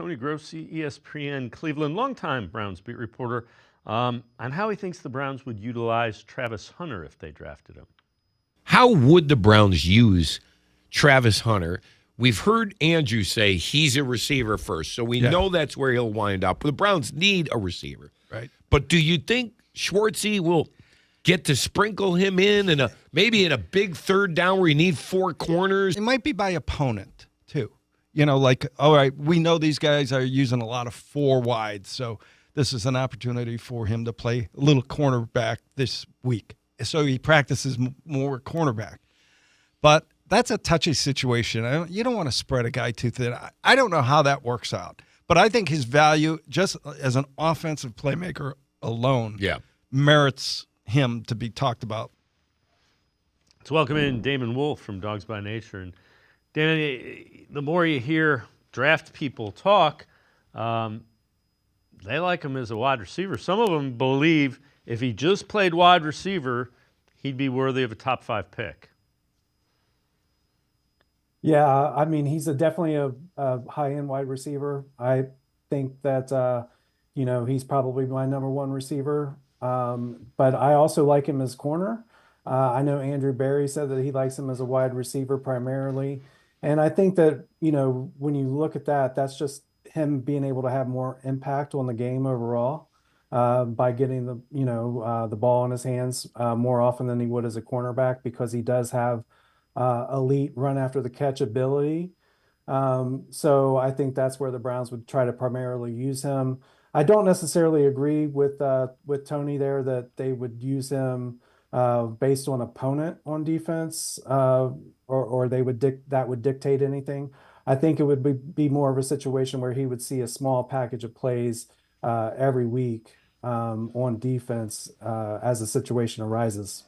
Tony Grossi, ESPN Cleveland, longtime Browns beat reporter, on how he thinks the Browns would utilize Travis Hunter if they drafted him. How would the Browns use Travis Hunter? We've heard Andrew say he's a receiver first, so we know that's where he'll wind up. The Browns need a receiver. Right. But do you think Schwartzy will get to sprinkle him in maybe in a big third down where you need four corners? It might be by opponent, too. You know, like, all right, we know these guys are using a lot of four wides, so this is an opportunity for him to play a little cornerback this week. So he practices more cornerback. But that's a touchy situation. You don't want to spread a guy too thin. I don't know how that works out. But I think his value, just as an offensive playmaker alone, merits him to be talked about. Let's welcome in Damon Wolfe from Dogs by Nature. And Damon, the more you hear draft people talk, they like him as a wide receiver. Some of them believe if he just played wide receiver, he'd be worthy of a top 5 pick. Yeah, I mean, he's definitely a high-end wide receiver. I think that, he's probably my number one receiver. But I also like him as corner. I know Andrew Berry said that he likes him as a wide receiver primarily. And I think that, when you look at that, that's just him being able to have more impact on the game overall by getting the ball in his hands more often than he would as a cornerback, because he does have elite run after the catch ability. So I think that's where the Browns would try to primarily use him. I don't necessarily agree with Tony there that they would use him based on opponent on defense, or they would that would dictate anything. I think it would be more of a situation where he would see a small package of plays every week on defense as the situation arises.